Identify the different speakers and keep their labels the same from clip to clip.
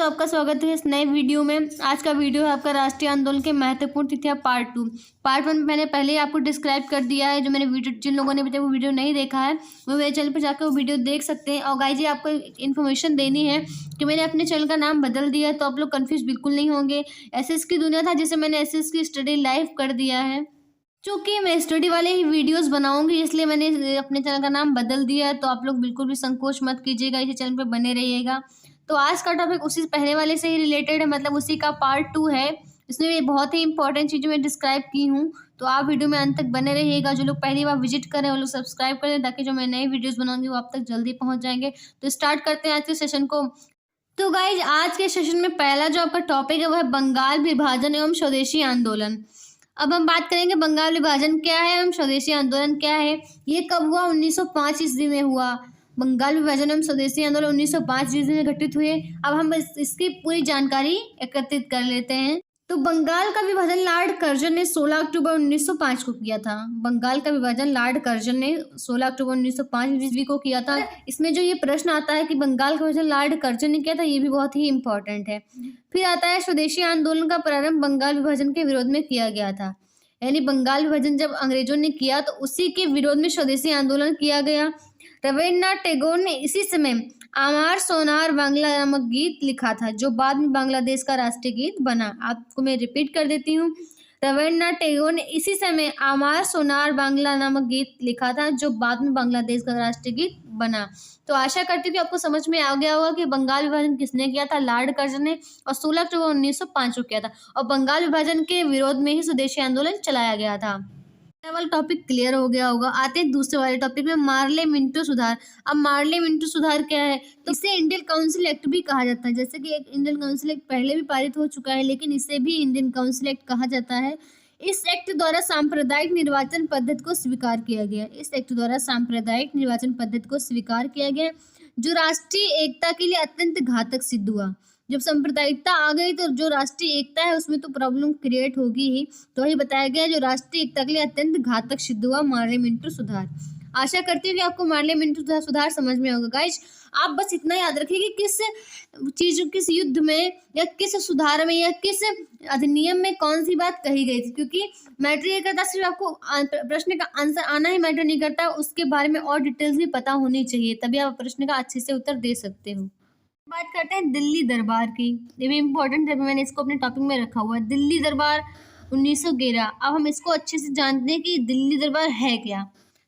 Speaker 1: आपका स्वागत है इस नए वीडियो में। आज का वीडियो है आपका राष्ट्रीय आंदोलन के महत्वपूर्ण तिथियां पार्ट 2। पार्ट 1 में मैंने पहले ही आपको डिस्क्राइब कर दिया है। जो मैंने वीडियो, जिन लोगों ने अभी तक वो वीडियो नहीं देखा है वो मेरे चैनल पर जाकर वो वीडियो देख सकते हैं। और गाइस जी, आपको इन्फॉर्मेशन देनी है कि मैंने अपने चैनल का नाम बदल दिया है, तो आप लोग कन्फ्यूज बिल्कुल नहीं होंगे। एसएस की दुनिया था जिसे मैंने एसएस की स्टडी लाइव कर दिया है। चूँकि मैं स्टडी वाले ही वीडियोस बनाऊंगी इसलिए मैंने अपने चैनल का नाम बदल दिया है, तो आप लोग बिल्कुल भी संकोच मत कीजिएगा, इसी चैनल पे बने रहिएगा। तो आज का टॉपिक उसी पहले वाले से ही रिलेटेड है, मतलब उसी का पार्ट 2 है। इसमें भी बहुत ही इंपॉर्टेंट चीज़ें मैं डिस्क्राइब की हूँ, तो आप वीडियो में अंत तक बने रहिएगा। जो लोग पहली बार विजिट करें वो लोग सब्सक्राइब करें, ताकि जो मैं नई वीडियोज़ बनाऊंगी वो आप तक जल्दी पहुँच जाएंगे। तो स्टार्ट करते हैं आज के सेशन को। तो गाइज, आज के सेशन में पहला जो आपका टॉपिक है वो है बंगाल विभाजन एवं स्वदेशी आंदोलन। अब हम बात करेंगे बंगाल विभाजन क्या है एवं स्वदेशी आंदोलन क्या है। ये कब हुआ? 1905 ईस्वी में हुआ। बंगाल विभाजन एवं स्वदेशी आंदोलन 1905 ईस्वी में घटित हुए। अब हम इसकी पूरी जानकारी एकत्रित कर लेते हैं। तो बंगाल का विभाजन लॉर्ड कर्जन ने 16 अक्टूबर 1905 को किया था। बंगाल का विभाजन लॉर्ड कर्जन ने 16 अक्टूबर 1905 ईस्वी को किया था। इसमें जो ये प्रश्न आता है कि बंगाल का विभाजन लॉर्ड कर्जन ने किया था, ये भी बहुत ही इंपॉर्टेंट है। फिर आता है स्वदेशी आंदोलन का प्रारंभ बंगाल विभाजन के विरोध में किया गया था। यानी बंगाल विभाजन जब अंग्रेजों ने किया तो उसी के विरोध में स्वदेशी आंदोलन किया गया। रविन्द्रनाथ टैगोर ने इसी समय आमार सोनार बांग्ला नामक गीत लिखा था, जो बाद में बांग्लादेश का राष्ट्रीय गीत बना। आपको मैं रिपीट कर देती हूँ। रविन्द्रनाथ टैगोर ने इसी समय आमार सोनार बांग्ला नामक गीत लिखा था, जो बाद में बांग्लादेश का राष्ट्रीय गीत बना। तो आशा करती हूँ कि आपको समझ में आ गया होगा कि बंगाल विभाजन किसने किया था। लॉर्ड कर्जन ने, और 16 अक्टूबर 1905 को किया था। और बंगाल विभाजन के विरोध में ही स्वदेशी आंदोलन चलाया गया था। वाला टॉपिक क्लियर हो गया होगा। आते हैं दूसरे वाले टॉपिक में, मार्ले मिंटो सुधार। अब मार्ले मिंटो सुधार क्या है? तो इसे इंडियन काउंसिल एक्ट भी कहा जाता है। जैसे कि एक इंडियन काउंसिल एक्ट पहले भी पारित हो चुका है, लेकिन इसे भी इंडियन काउंसिल एक्ट कहा जाता है। इस एक्ट द्वारा सांप्रदायिक निर्वाचन पद्धति को स्वीकार किया गया। इस एक्ट द्वारा सांप्रदायिक निर्वाचन पद्धति को स्वीकार किया गया, जो राष्ट्रीय एकता के लिए अत्यंत घातक सिद्ध हुआ। जब सांप्रदायिकता आ गई तो जो राष्ट्रीय एकता है उसमें तो प्रॉब्लम क्रिएट होगी ही। तो वही बताया गया, जो राष्ट्रीय एकता के लिए अत्यंत घातक सिद्ध हुआ, मार्ले मिंटो सुधार। आशा करती हूँ कि आपको मार्ले मिंटो सुधार समझ में होगा। गाइस, आप बस इतना याद रखिए कि किस युद्ध में या किस सुधार में या किस अधिनियम में कौन सी बात कही गई थी, क्योंकि मैटर ये करता सिर्फ आपको प्रश्न का आंसर आना ही मैटर नहीं करता, उसके बारे में और डिटेल्स भी पता होनी चाहिए, तभी आप प्रश्न का अच्छे से उत्तर दे सकते हो। बात करते हैं दिल्ली दरबार की। ये भी इम्पोर्टेंट है, मैंने इसको अपने टॉपिक में रखा हुआ है। दिल्ली दरबार 1911। अब हम इसको अच्छे से जानते हैं कि दिल्ली दरबार है क्या।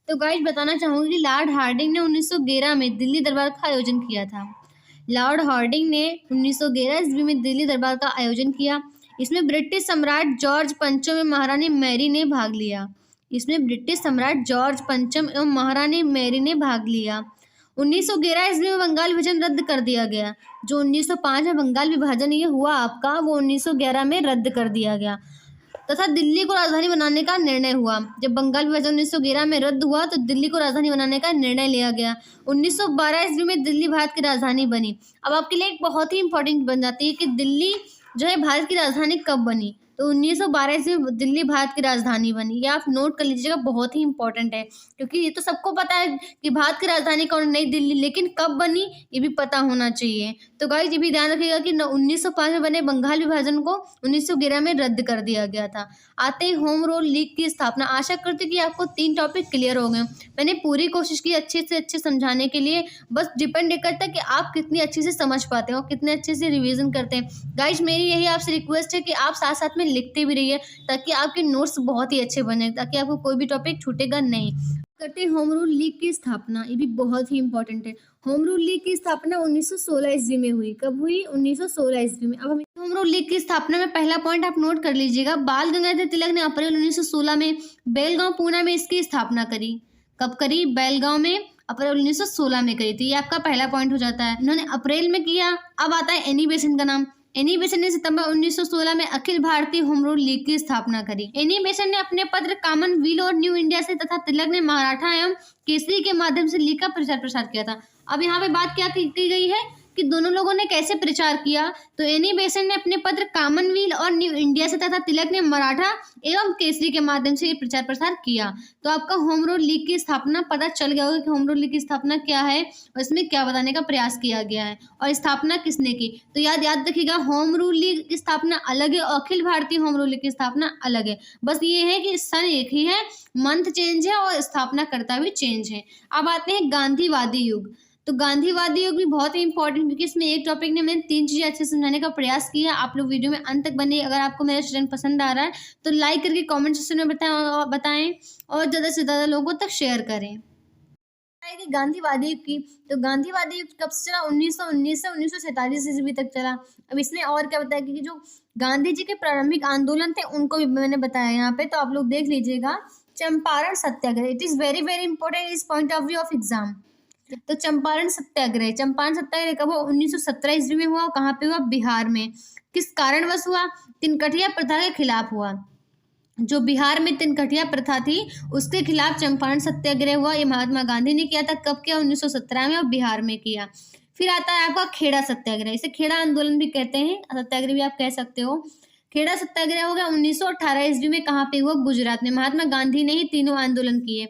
Speaker 1: तो गाइस, बताना चाहूँगी कि लॉर्ड हार्डिंग ने 1911 में दिल्ली दरबार का आयोजन किया था। लॉर्ड हार्डिंग ने 1911 ईस्वी में दिल्ली दरबार का आयोजन किया। इसमें ब्रिटिश सम्राट जॉर्ज पंचम एवं महारानी मैरी ने भाग लिया। 1911 ईस्वी में बंगाल विभाजन रद्द कर दिया गया। जो 1905 में बंगाल विभाजन ये हुआ आपका, वो 1911 में रद्द कर दिया गया तथा दिल्ली को राजधानी बनाने का निर्णय हुआ। जब बंगाल विभाजन 1911 में रद्द हुआ तो दिल्ली को राजधानी बनाने का निर्णय लिया गया। 1912 ईस्वी में दिल्ली भारत की राजधानी बनी। अब आपके लिए एक बहुत ही इंपॉर्टेंट बन जाती है कि दिल्ली जो है भारत की राजधानी कब बनी। तो 1912 ईस्वी में दिल्ली भारत की राजधानी बनी। ये आप नोट कर लीजिएगा, बहुत ही इंपॉर्टेंट है, क्योंकि ये तो सबको पता है कि भारत की राजधानी कौन, नई दिल्ली, लेकिन कब बनी ये भी पता होना चाहिए। तो गाइस, ये भी ध्यान रखिएगा कि 1905 में बने बंगाल विभाजन को 1911 में रद्द कर दिया गया था। आते ही होम रूल लीग की स्थापना। आशा करती हूँ कि आपको 3 टॉपिक क्लियर हो गए। मैंने पूरी कोशिश की अच्छे से अच्छे समझाने के लिए, बस डिपेंड करता है कि आप कितनी अच्छे से समझ पाते हो, कितने अच्छे से रिवीजन करते हैं। गाइस, मेरी यही आपसे रिक्वेस्ट है कि आप साथ साथ में लिखते भी रहिए, ताकि आपके नोट्स बहुत ही अच्छे बने, ताकि आपको कोई भी टॉपिक छूटेगा नहीं। करते हैं होम रूल लीग की स्थापना। ये भी बहुत ही इंपॉर्टेंट है। होम रूल लीग की स्थापना 1916 ईस्वी में हुई। कब हुई? 1916 ईस्वी में। अब हम होम रूल लीग की स्थापना में पहला पॉइंट आप नोट कर लीजिएगा। बाल गंगाधर तिलक ने अप्रैल 1916 में बेलगांव पूना में इसकी स्थापना करी। कब करी? बेलगांव में अप्रैल 1916 में करी थी। ये आपका पहला पॉइंट हो जाता है। इन्होंने अप्रैल में किया। अब आता है एनी बेसेंट का नाम। एनी बेसेंट ने सितंबर 1916 में Akhil Bharatiya home rule league की स्थापना करी। एनी बेसेंट ने अपने पत्र कॉमनवेल्थ और न्यू इंडिया से तथा तिलक ने मराठा एवं केसरी के माध्यम से लीग का प्रचार प्रसार किया था। अब यहाँ पे बात क्या की गई है कि दोनों लोगों ने कैसे प्रचार किया। तो एनी बेसेंट ने अपने पत्र कॉमनवेल्थ और न्यू इंडिया से तथा तिलक ने मराठा एवं केसरी के माध्यम से ये प्रचार प्रसार किया। तो आपका होम रूल लीग की स्थापना पता चल गया होगा कि होम रूल लीग की स्थापना क्या है और इसमें क्या बताने का प्रयास किया गया है और स्थापना किसने की। तो याद रखिएगा, होम रूल लीग की स्थापना अलग है और Akhil Bharatiya home rule league की स्थापना अलग है। बस ये है कि सन एक ही है, मंथ चेंज है और स्थापनाकर्ता भी चेंज है। अब आते हैं गांधीवादी युग। तो गांधीवादी युग भी बहुत ही इंपॉर्टेंट, क्योंकि इसमें एक टॉपिक ने मैंने 3 चीज़ें अच्छे से समझाने का प्रयास किया। आप लोग वीडियो में अंत तक बने। अगर आपको मेरा सेशन पसंद आ रहा है तो लाइक करके कमेंट सेक्शन में बताएं और ज़्यादा से ज़्यादा लोगों तक शेयर करें। कि गांधीवादी युग की, तो गांधीवादी युग कब से चला? 1919 से 1947 ईस्वी तक चला। अब इसमें और क्या बताया कि जो गांधी जी के प्रारंभिक आंदोलन थे उनको भी मैंने बताया यहाँ पे, तो आप लोग देख लीजिएगा। Champaran Satyagraha, it is very very important इस point of view of exam. तो चंपारण सत्याग्रह कब हुआ? 1917 ईस्वी में हुआ। कहाँ पे हुआ? बिहार में। किस कारणवश हुआ? तिनकठिया प्रथा के खिलाफ हुआ। जो बिहार में तिनकठिया प्रथा थी उसके खिलाफ चंपारण सत्याग्रह हुआ। ये महात्मा गांधी ने किया था। कब किया? 1917 में और बिहार में किया। फिर आता है आपका खेड़ा सत्याग्रह। इसे खेड़ा आंदोलन भी कहते हैं, सत्याग्रह भी आप कह सकते हो। खेड़ा सत्याग्रह हो गया 1918 ईस्वी में। कहाँ पे हुआ? गुजरात में। महात्मा गांधी ने ही तीनों आंदोलन किए।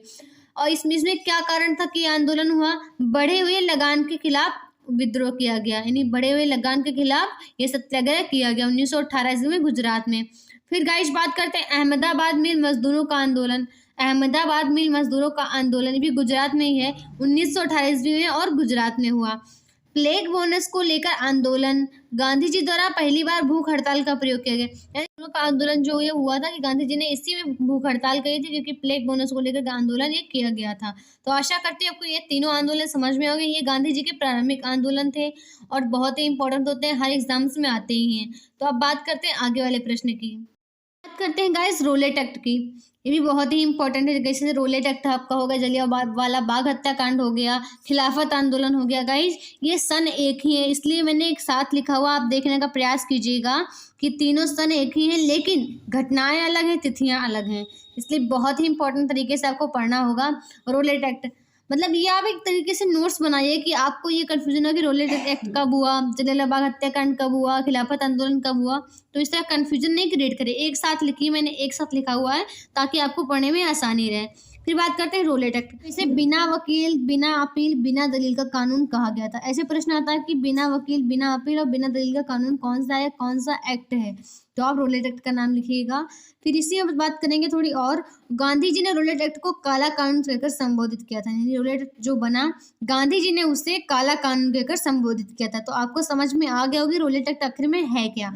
Speaker 1: और इसमें क्या कारण था कि आंदोलन हुआ? बढ़े हुए लगान के खिलाफ विद्रोह किया गया, यानी बढ़े हुए लगान के खिलाफ ये सत्याग्रह किया गया 1918 ईस्वी में गुजरात में। फिर गाइस बात करते हैं अहमदाबाद मिल मजदूरों का आंदोलन। अहमदाबाद मिल मजदूरों का आंदोलन भी गुजरात में ही है, 1918 ईस्वी में और गुजरात में हुआ। प्लेग बोनस को लेकर आंदोलन, गांधी जी द्वारा पहली बार भूख हड़ताल का प्रयोग किया गया। यानी का आंदोलन जो ये हुआ था कि गांधी जी ने इसी में भूख हड़ताल करी थी, क्योंकि प्लेग बोनस को लेकर आंदोलन ये किया गया था। तो आशा करती हूँ आपको ये तीनों आंदोलन समझ में होंगे। ये गांधी जी के प्रारंभिक आंदोलन थे और बहुत ही इंपॉर्टेंट होते हैं, हर एग्जाम्स में आते ही हैं। तो अब बात करते हैं आगे वाले प्रश्न की। बात करते हैं गाइस रोलेट एक्ट की। ये भी बहुत ही इंपॉर्टेंट है। जैसे रोलेट एक्ट आपका हो गया, जलियांवाला बाग हत्याकांड हो गया, खिलाफत आंदोलन हो गया। गाइस ये सन एक ही है, इसलिए मैंने एक साथ लिखा हुआ, आप देखने का प्रयास कीजिएगा कि तीनों सन एक ही हैं, लेकिन घटनाएं अलग हैं, तिथियां अलग हैं। इसलिए बहुत ही इंपॉर्टेंट तरीके से आपको पढ़ना होगा रोलेट एक्ट। मतलब ये आप एक तरीके से नोट्स बनाइए कि आपको ये कन्फ्यूजन हो कि रोलेट एक्ट कब हुआ, जलियांवाला बाग हत्याकांड कब हुआ, खिलाफत आंदोलन कब हुआ। तो इस तरह कन्फ्यूजन नहीं क्रिएट करें। एक साथ लिखिए, मैंने एक साथ लिखा हुआ है ताकि आपको पढ़ने में आसानी रहे। फिर बात करते हैं रोलेट एक्ट। इसे बिना वकील, बिना अपील, बिना दलील का कानून कहा गया था। ऐसे प्रश्न आता है कि बिना वकील, बिना अपील और बिना दलील का कानून कौन सा है, कौन सा एक्ट है, तो आप रोलेट एक्ट का नाम लिखिएगा। फिर इसी में बात करेंगे थोड़ी और। गांधी जी ने रोलेट एक्ट को काला कानून कहकर संबोधित किया था, यानी रोलेट एक्ट जो बना गांधी जी ने उसे काला कानून कहकर संबोधित किया था। तो आपको समझ में आ गया होगी रोलेट एक्ट आखिर में है क्या।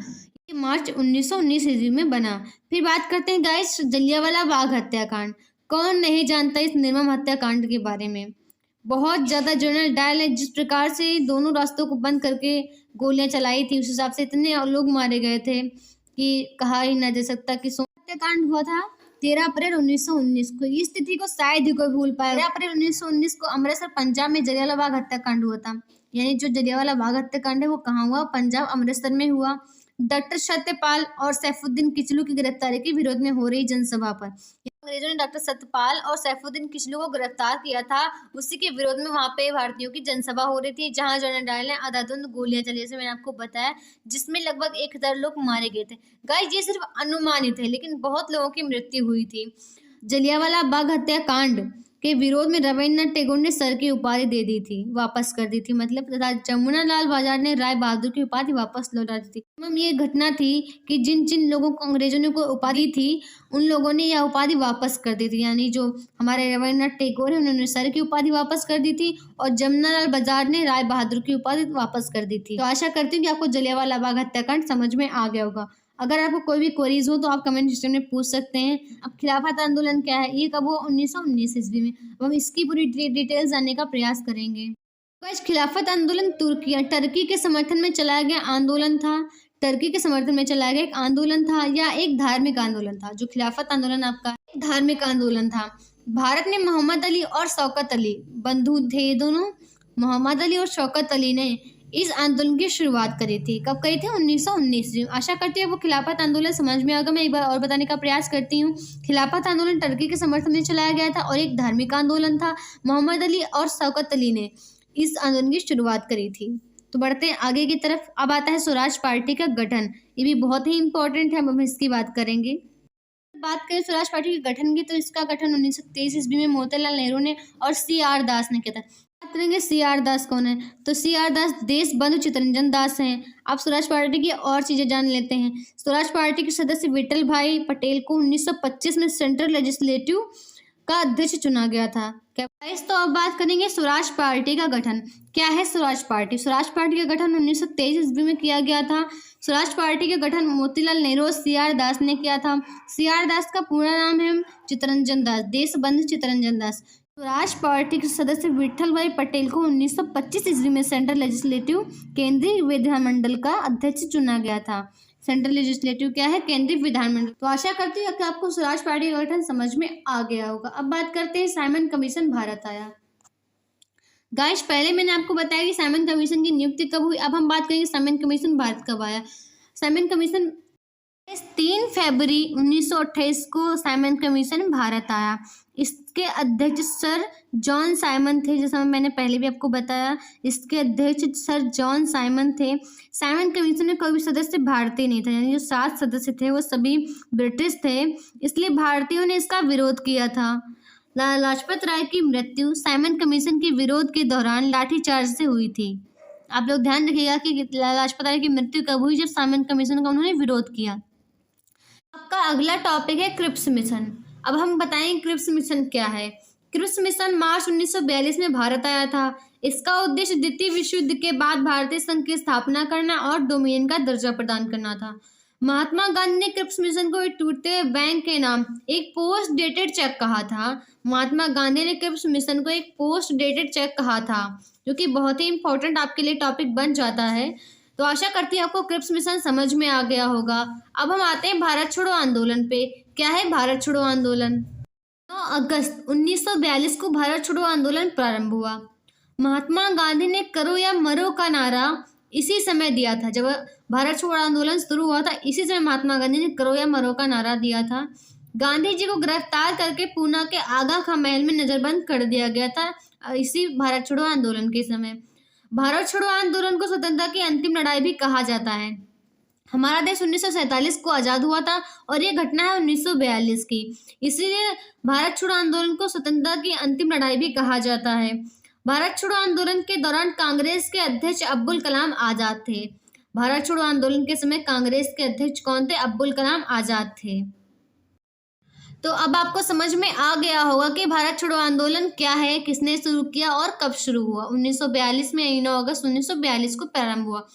Speaker 1: ये मार्च 1919 ईस्वी में बना। फिर बात करते हैं गाइस जलियांवाला बाग हत्याकांड। कौन नहीं जानता इस निर्मम हत्याकांड के बारे में। बहुत ज़्यादा जनरल डायल है, जिस प्रकार से दोनों रास्तों को बंद करके गोलियां चलाई थी, उस हिसाब से इतने लोग मारे गए थे कि कहा ही ना जा सकता। कि हत्याकांड हुआ था 13 अप्रैल 1919 को। इस तिथि को शायद ही कोई भूल पाए। 13 अप्रैल 1919 को अमृतसर पंजाब में जलियांवाला बाग हत्याकांड हुआ था। यानी जो जलियांवाला बाग हत्याकांड है वो कहाँ हुआ? पंजाब अमृतसर में हुआ। डॉक्टर सत्यपाल और सैफुद्दीन किचलू की गिरफ्तारी के विरोध में हो रही जनसभा पर अंग्रेजों ने डॉक्टर सत्यपाल और सैफुद्दीन किचलू को गिरफ्तार किया था। उसी के विरोध में वहां पे भारतीयों की जनसभा हो रही थी, जहां जनरल डायल ने अंधाधुंध गोलियां चली, जैसे मैंने आपको बताया, जिसमें लगभग 1000 लोग मारे गए थे। गाइस ये सिर्फ अनुमानित है, लेकिन बहुत लोगों की मृत्यु हुई थी। जलियांवाला बाग हत्याकांड के विरोध में रविन्द्रनाथ टैगोर ने सर की उपाधि दे दी थी, वापस कर दी थी, मतलब तथा जमुनालाल बजाज ने राय बहादुर की उपाधि वापस लौटा दी थी। ये घटना थी कि जिन जिन लोगों को अंग्रेजों ने को उपाधि थी उन लोगों ने यह उपाधि वापस कर दी थी। यानी जो हमारे रविन्द्रनाथ टैगोर है उन्होंने सर की उपाधि वापस कर दी थी और जमुनालाल बजाज ने राय बहादुर की उपाधि वापस कर दी थी। तो आशा करती हूँ कि आपको जलियांवाला बाग हत्याकांड समझ में आ गया होगा। अगर आपको कोई भी क्वेरीज हो तो आप कमेंट सेक्शन में पूछ सकते हैं। अब खिलाफत आंदोलन क्या है, ये कब हुआ? 1919 ईस्वी में। अब हम इसकी पूरी डिटेल्स जानने का प्रयास करेंगे। खिलाफत आंदोलन टर्की के समर्थन में चलाया गया आंदोलन था। टर्की के समर्थन में चलाया गया एक आंदोलन था या एक धार्मिक आंदोलन था। जो खिलाफत आंदोलन आपका धार्मिक आंदोलन था। भारत में मोहम्मद अली और शौकत अली बंधु थे दोनों। मोहम्मद अली और शौकत अली ने इस आंदोलन की शुरुआत करी थी। कब करी थी? 1919 में। आशा करती हूँ वो खिलाफत आंदोलन समझ में आएगा। मैं एक बार और बताने का प्रयास करती हूँ। खिलाफत आंदोलन टर्की के समर्थन में चलाया गया था और एक धार्मिक आंदोलन था। मोहम्मद अली और शौकत अली ने इस आंदोलन की शुरुआत करी थी। तो बढ़ते हैं आगे की तरफ। अब आता है स्वराज पार्टी का गठन। ये भी बहुत ही इंपॉर्टेंट है, अब हम इसकी बात करेंगे। बात करें स्वराज पार्टी के गठन की, तो इसका गठन 1923 ईस्वी में मोतीलाल नेहरू ने और CR दास ने किया था। बात करेंगे CR दास कौन है, तो CR दास देश बंधु चित्तरंजन दास हैं। आप स्वराज पार्टी की और चीजें जान लेते हैं। स्वराज पार्टी के सदस्य विठल भाई पटेल को 1925 में सेंट्रल लेजिस्लेटिव का अध्यक्ष चुना गया था। क्या गाइस, तो अब बात करेंगे स्वराज पार्टी का गठन। क्या है स्वराज पार्टी? स्वराज पार्टी का गठन 1923 ईस्वी में किया गया था। स्वराज पार्टी का गठन मोतीलाल नेहरू और CR दास ने किया था। CR दास का पूरा नाम है चित्तरंजन दास, देशबंधु चित्तरंजन दास। स्वराज पार्टी के सदस्य विठल भाई पटेल को 1925 ईस्वी में सेंट्रल लेजिस्लेटिव केंद्रीय विधानमंडल का अध्यक्ष चुना गया था। सेंट्रल लेजिस्लेटिव क्या है? केंद्रीय विधानमंडल। तो आशा करती हूँ कि आपको स्वराज पार्टी का गठन समझ में आ गया होगा। अब बात करते हैं साइमन कमीशन भारत आया। गाइस, पहले मैंने आपको बताया कि साइमन कमीशन की नियुक्ति कब हुई। अब हम बात करेंगे साइमन कमीशन भारत कब आया। साइमन कमीशन 3 फरवरी 1928 को साइमन कमीशन भारत आया। इसके अध्यक्ष सर जॉन साइमन थे, जैसा मैंने पहले भी आपको बताया। इसके अध्यक्ष सर जॉन साइमन थे। साइमन कमीशन में कोई भी सदस्य भारतीय नहीं था, यानी जो 7 सदस्य थे वो सभी ब्रिटिश थे, इसलिए भारतीयों ने इसका विरोध किया था। लाला लाजपत राय की मृत्यु साइमन कमीशन के विरोध के दौरान लाठीचार्ज से हुई थी। आप लोग ध्यान रखिएगा कि लाला लाजपत राय की मृत्यु कब हुई? जब साइमन कमीशन का उन्होंने विरोध किया। आपका अगला टॉपिक है क्रिप्स मिशन। अब हम बताएं क्रिप्स मिशन क्या है। क्रिप्स मिशन मार्च 1942 में भारत आया था। इसका उद्देश्य द्वितीय विश्व युद्ध के बाद भारतीय संघ की स्थापना करना और डोमिनियन का दर्जा प्रदान करना था। महात्मा गांधी ने क्रिप्स मिशन को एक टूटते हुए बैंक के नाम एक पोस्ट डेटेड चेक कहा था। महात्मा गांधी ने क्रिप्स मिशन को एक पोस्ट डेटेड चेक कहा था, जो कि बहुत ही इंपॉर्टेंट आपके लिए टॉपिक बन जाता है। तो आशा करती हूँ आपको क्रिप्स मिशन समझ में आ गया होगा। अब हम आते हैं भारत छोड़ो आंदोलन पे। क्या है भारत छोड़ो आंदोलन? 9 अगस्त 1942 को भारत छोड़ो आंदोलन प्रारंभ हुआ। महात्मा गांधी ने करो या मरो का नारा इसी समय दिया था। जब भारत छोड़ो आंदोलन शुरू हुआ था, इसी समय महात्मा गांधी ने करो या मरो का नारा दिया था। गांधी जी को गिरफ्तार करके पूना के आगा खां महल में नजरबंद कर दिया गया था, इसी भारत छोड़ो आंदोलन के समय। भारत छोड़ो आंदोलन को स्वतंत्रता की अंतिम लड़ाई भी कहा जाता है। हमारा देश 1947 को आज़ाद हुआ था और ये घटना है 1942 की, इसीलिए भारत छोड़ो आंदोलन को स्वतंत्रता की अंतिम लड़ाई भी कहा जाता है। भारत छोड़ो आंदोलन के दौरान कांग्रेस के अध्यक्ष अब्दुल कलाम आज़ाद थे। भारत छोड़ो आंदोलन के समय कांग्रेस के अध्यक्ष कौन थे? अब्दुल कलाम आज़ाद थे। तो अब आपको समझ में आ गया होगा कि भारत छोड़ो आंदोलन क्या है, किसने शुरू किया और कब शुरू हुआ। 1942 में, 9 अगस्त 1942 को प्रारंभ हुआ।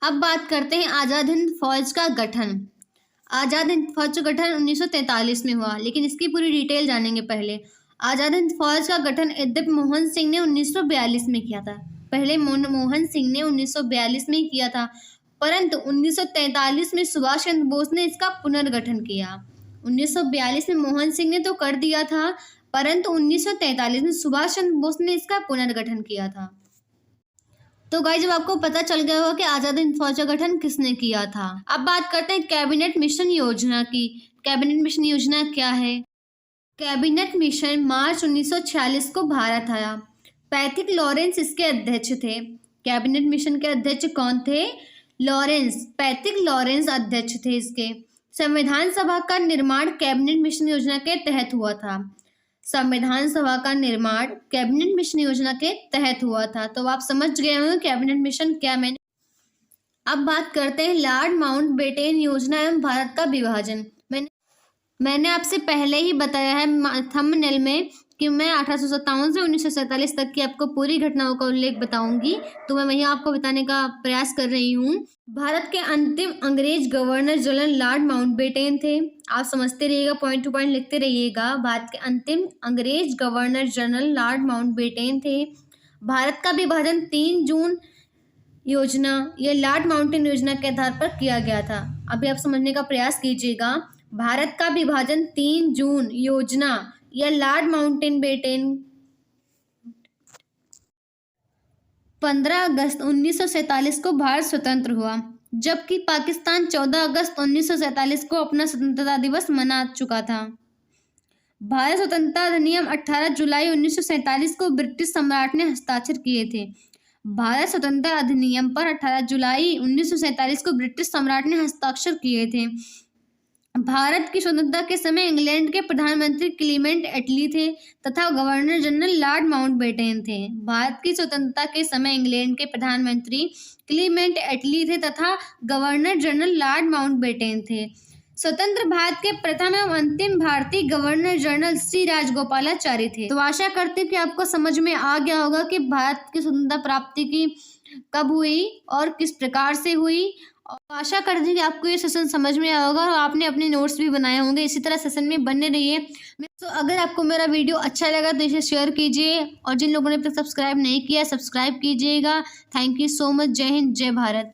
Speaker 1: अब बात करते हैं आज़ाद हिंद फौज का गठन। आज़ाद हिंद फौज का गठन 1943 में हुआ, लेकिन इसकी पूरी डिटेल जानेंगे पहले। आज़ाद हिंद फौज का गठन यद्यपि मोहन सिंह ने 1942 में किया था। पहले मोहन सिंह ने 1942 में किया था, परंतु 1943 में सुभाष चंद्र बोस ने इसका पुनर्गठन किया। 1942 में मोहन सिंह ने तो कर दिया था, परंतु 1943 में सुभाष चंद्र बोस ने इसका पुनर्गठन किया था। तो गाइस, जब आपको पता चल गया होगा कि आज़ाद हिंद फौज का गठन किसने किया था। अब बात करते हैं कैबिनेट मिशन योजना की। कैबिनेट मिशन योजना क्या है? कैबिनेट मिशन मार्च 1946 को भारत आया। पैथिक लॉरेंस इसके अध्यक्ष थे। कैबिनेट मिशन के अध्यक्ष कौन थे? लॉरेंस, पैथिक लॉरेंस अध्यक्ष थे इसके। संविधान सभा का निर्माण कैबिनेट मिशन योजना के तहत हुआ था। संविधान सभा का निर्माण कैबिनेट मिशन योजना के तहत हुआ था। तो आप समझ गए होंगे कैबिनेट मिशन क्या। अब बात करते हैं लॉर्ड माउंटबेटन योजना एवं भारत का विभाजन। मैंने आपसे पहले ही बताया है थंबनेल में कि मैं 1857 से 1947 तक की आपको पूरी घटनाओं का उल्लेख बताऊंगी, तो मैं वही आपको बताने का प्रयास कर रही हूँ। भारत के अंतिम अंग्रेज गवर्नर जनरल लॉर्ड माउंटबेटन थे। आप समझते रहिएगा, पॉइंट टू पॉइंट लिखते रहिएगा। भारत के अंतिम अंग्रेज गवर्नर जनरल लॉर्ड माउंटबेटन थे। भारत का विभाजन 3 जून योजना या लॉर्ड माउंटेन योजना के आधार पर किया गया था। अभी आप समझने का प्रयास कीजिएगा। भारत का विभाजन 3 जून योजना या लॉर्ड माउंटबेटन 15 अगस्त 1947 को भारत स्वतंत्र हुआ, जबकि पाकिस्तान 14 अगस्त 1947 को अपना स्वतंत्रता दिवस मना चुका था। भारत स्वतंत्रता अधिनियम 18 जुलाई 1947 को ब्रिटिश सम्राट ने हस्ताक्षर किए थे। भारत स्वतंत्रता अधिनियम पर 18 जुलाई 1947 को ब्रिटिश सम्राट ने हस्ताक्षर किए थे। भारत की स्वतंत्रता के समय इंग्लैंड के प्रधानमंत्री क्लीमेंट एटली थे तथा गवर्नर जनरल लॉर्ड माउंटबेटन थे। भारत की स्वतंत्रता के समय इंग्लैंड के प्रधानमंत्री क्लीमेंट एटली थे तथा गवर्नर जनरल लॉर्ड माउंटबेटन थे। स्वतंत्र भारत के प्रथम एवं अंतिम भारतीय गवर्नर जनरल श्री राजगोपालाचारी थे। तो आशा करते हैं कि आपको समझ में आ गया होगा कि भारत की स्वतंत्रता प्राप्ति की कब हुई और किस प्रकार से हुई। और आशा करते हैं कि आपको ये सेशन समझ में आया होगा और आपने अपने नोट्स भी बनाए होंगे। इसी तरह सेशन में बने रहिए। तो अगर आपको मेरा वीडियो अच्छा लगा तो इसे शेयर कीजिए और जिन लोगों ने अब तक सब्सक्राइब नहीं किया सब्सक्राइब कीजिएगा। Thank you so much. जय हिंद, जय भारत।